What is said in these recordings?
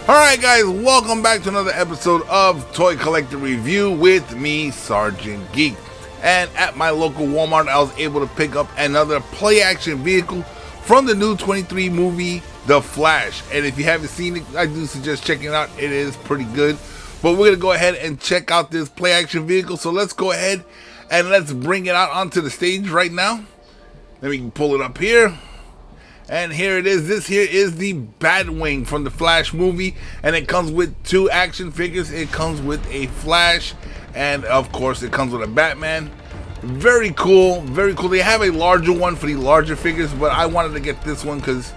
Alright guys, welcome back to another episode of Toy Collector Review with me, Sergeant Geek. And at my local Walmart, I was able to pick up another play-action vehicle from the new 23 movie, The Flash. And if you haven't seen it, I do suggest checking it out. It is pretty good. But we're going to go ahead and check out this play-action vehicle. So let's go ahead and let's bring it out onto the stage right now. Let me pull it up here. And here it is. This here is the Batwing from the Flash movie, and it comes with two action figures. It comes with a Flash, and of course it comes with a Batman. Very cool, very cool. They have a larger one for the larger figures, but I wanted to get this one because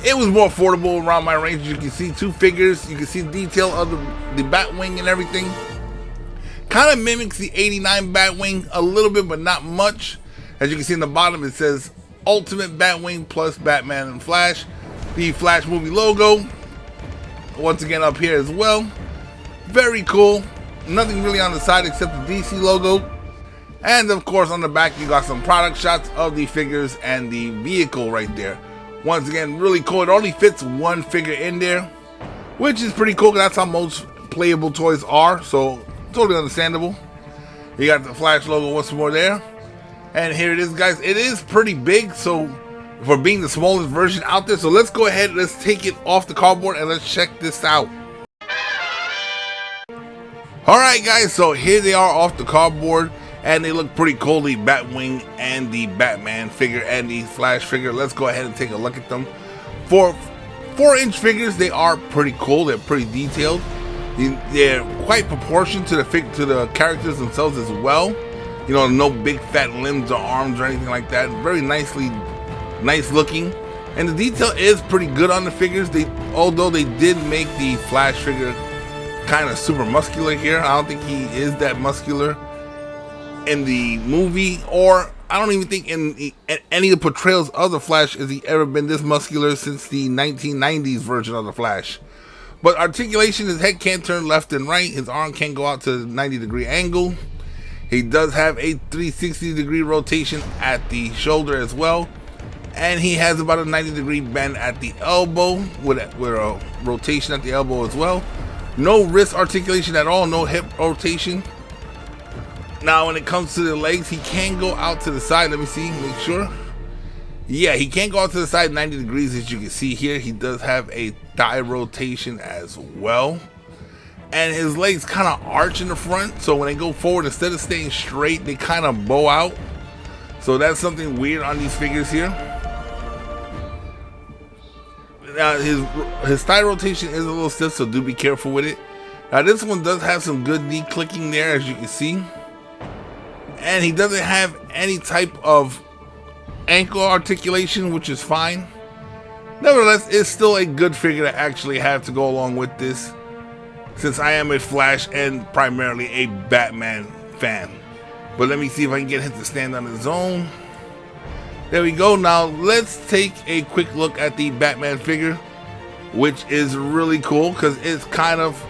it was more affordable around my range. You can see two figures. You can see the detail of the Batwing and everything. Kind of mimics the 89 Batwing a little bit, but not much. As you can see in the bottom, it says Ultimate Batwing plus Batman and Flash. The Flash movie logo once again up here as well. Very cool. Nothing really on the side except the DC logo. And of course on the back you got some product shots of the figures and the vehicle right there. Once again, really cool. It only fits one figure in there, which is pretty cool because that's how most playable toys are, so totally understandable. You got the Flash logo once more there. And here it is, guys. It is pretty big, so for being the smallest version out there. So let's go ahead, let's take it off the cardboard and let's check this out. Alright guys, so here they are off the cardboard, and they look pretty cool, the Batwing and the Batman figure and the Flash figure. Let's go ahead and take a look at them. For 4-inch figures, they are pretty cool. They're pretty detailed. They're quite proportioned to the characters themselves as well. You know, no big fat limbs or arms or anything like that. Very nice looking. And the detail is pretty good on the figures. Although they did make the Flash figure kind of super muscular here. I don't think he is that muscular in the movie, or I don't even think in any of the portrayals of the Flash has he ever been this muscular since the 1990s version of the Flash. But articulation, his head can't turn left and right. His arm can't go out to a 90-degree angle. He does have a 360-degree rotation at the shoulder as well. And he has about a 90-degree bend at the elbow with a rotation at the elbow as well. No wrist articulation at all, no hip rotation. Now when it comes to the legs, he can go out to the side. Let me see, make sure. Yeah, he can go out to the side 90 degrees as you can see here. He does have a thigh rotation as well. And his legs kind of arch in the front, so when they go forward, instead of staying straight, they kind of bow out. So that's something weird on these figures here. Now his thigh rotation is a little stiff, so do be careful with it. Now this one does have some good knee clicking there, as you can see. And he doesn't have any type of ankle articulation, which is fine. Nevertheless, it's still a good figure to actually have to go along with this, since I am a Flash and primarily a Batman fan. But let me see if I can get him to stand on his own. There we go. Now let's take a quick look at the Batman figure, which is really cool because it's kind of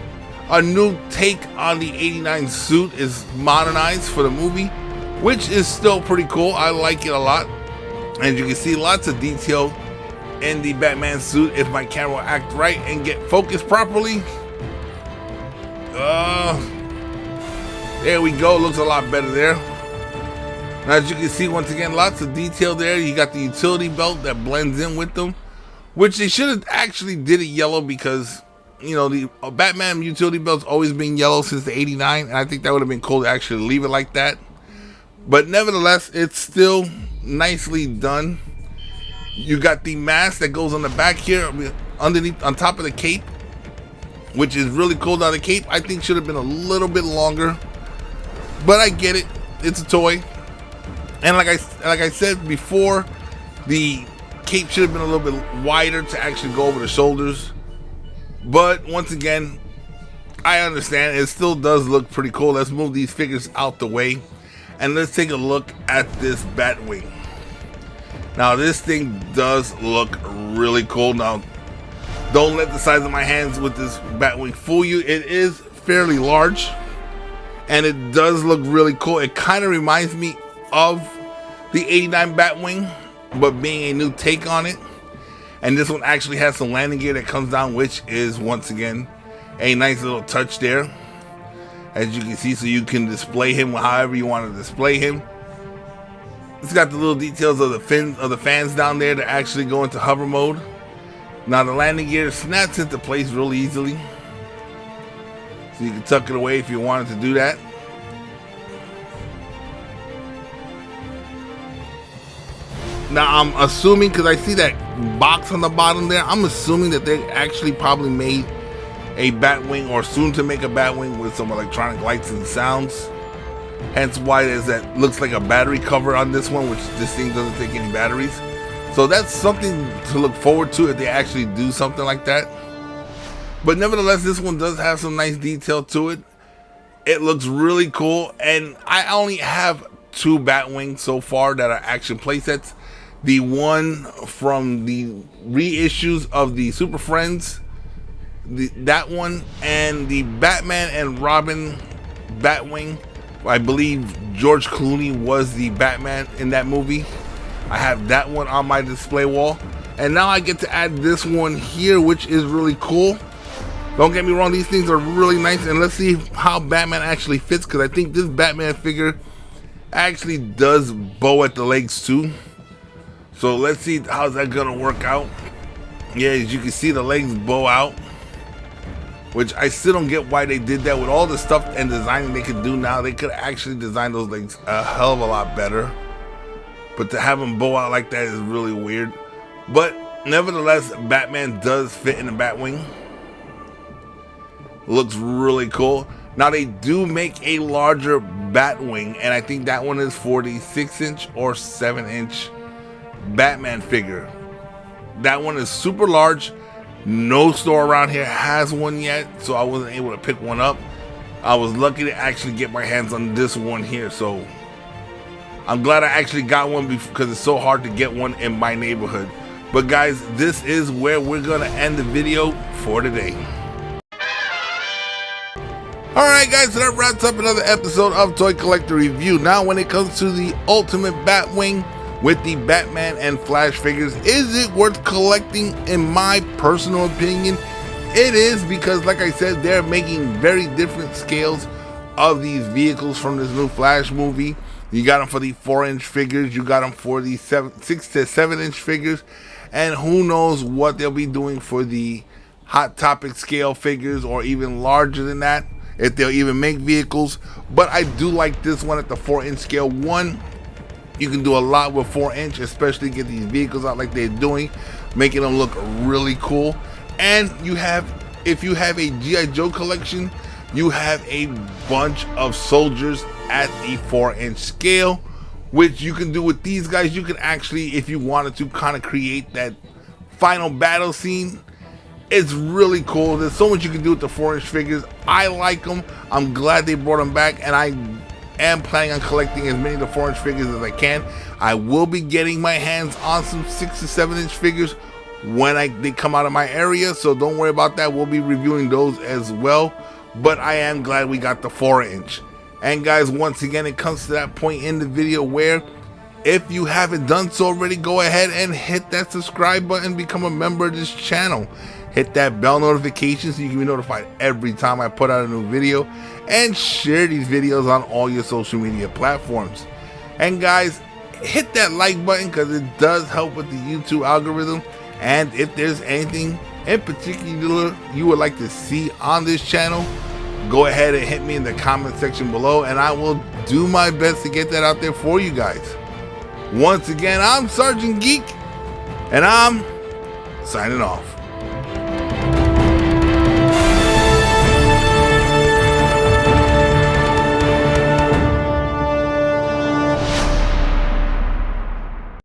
a new take on the 89 suit. Is modernized for the movie, which is still pretty cool. I like it a lot. And you can see lots of detail in the Batman suit if my camera will act right and get focused properly. There we go. Looks a lot better there. Now, as you can see, once again, lots of detail there. You got the utility belt that blends in with them, which they should have actually did it yellow because, you know, the Batman utility belt's always been yellow since the 89, and I think that would have been cool to actually leave it like that. But nevertheless, it's still nicely done. You got the mask that goes on the back here underneath, on top of the cape, which is really cool. Now the cape I think should have been a little bit longer, but I get it. It's a toy, and like I said before, the cape should have been a little bit wider to actually go over the shoulders. But once again, I understand it still does look pretty cool. Let's move these figures out the way, and let's take a look at this Batwing. Now this thing does look really cool. Now don't let the size of my hands with this Batwing fool you. It is fairly large, and it does look really cool. It kind of reminds me of the 89 Batwing, but being a new take on it. And this one actually has some landing gear that comes down, which is once again a nice little touch there, as you can see, so you can display him however you want to display him. It's got the little details of the fins of the fans down there that actually go into hover mode. Now the landing gear snaps into place really easily, so you can tuck it away if you wanted to do that. Now I'm assuming, because I see that box on the bottom there, I'm assuming that they actually probably made a Batwing, or soon to make a Batwing, with some electronic lights and sounds. Hence why there's that looks like a battery cover on this one, which this thing doesn't take any batteries. So that's something to look forward to if they actually do something like that. But nevertheless, this one does have some nice detail to it. It looks really cool, and I only have 2 Batwings so far that are action playsets. The one from the reissues of the Super Friends, that one, and the Batman and Robin Batwing. I believe George Clooney was the Batman in that movie. I have that one on my display wall, and now I get to add this one here, which is really cool. Don't get me wrong, these things are really nice, and let's see how Batman actually fits, because I think this Batman figure actually does bow at the legs too. So let's see how's that gonna work out. Yeah, as you can see, the legs bow out, which I still don't get why they did that. With all the stuff and designing they could do now, they could actually design those legs a hell of a lot better. But to have them bow out like that is really weird. But nevertheless, Batman does fit in the Batwing. Looks really cool. Now they do make a larger Batwing, and I think that one is for the 6-inch or 7-inch Batman figure. That one is super large. No store around here has one yet, so I wasn't able to pick one up. I was lucky to actually get my hands on this one here, so I'm glad I actually got one, because it's so hard to get one in my neighborhood. But guys, this is where we're gonna end the video for today. Alright guys, so that wraps up another episode of Toy Collector Review. Now when it comes to the Ultimate Batwing with the Batman and Flash figures, is it worth collecting? In my personal opinion, it is, because like I said, they're making very different scales of these vehicles from this new Flash movie. You got them for the 4-inch figures, you got them for the 6 to 7-inch figures, and who knows what they'll be doing for the Hot Topic scale figures, or even larger than that, if they'll even make vehicles. But I do like this one at the 4-inch scale. One, you can do a lot with 4-inch, especially get these vehicles out like they're doing, making them look really cool. And you have, if you have a G.I. Joe collection, you have a bunch of soldiers at the 4-inch scale, which you can do with these guys. You can actually, if you wanted to, kind of create that final battle scene. It's really cool. There's so much you can do with the 4-inch figures. I like them. I'm glad they brought them back, and I am planning on collecting as many of the 4-inch figures as I can. I will be getting my hands on some 6 to 7-inch figures when they come out of my area, so don't worry about that. We'll be reviewing those as well. But I am glad we got the 4-inch. And guys, once again, it comes to that point in the video where, if you haven't done so already, go ahead and hit that subscribe button, become a member of this channel. Hit that bell notification so you can be notified every time I put out a new video, and share these videos on all your social media platforms. And guys, hit that like button, because it does help with the YouTube algorithm. And if there's anything in particular you would like to see on this channel, go ahead and hit me in the comment section below, and I will do my best to get that out there for you guys. Once again, I'm Sergeant Geek, and I'm signing off.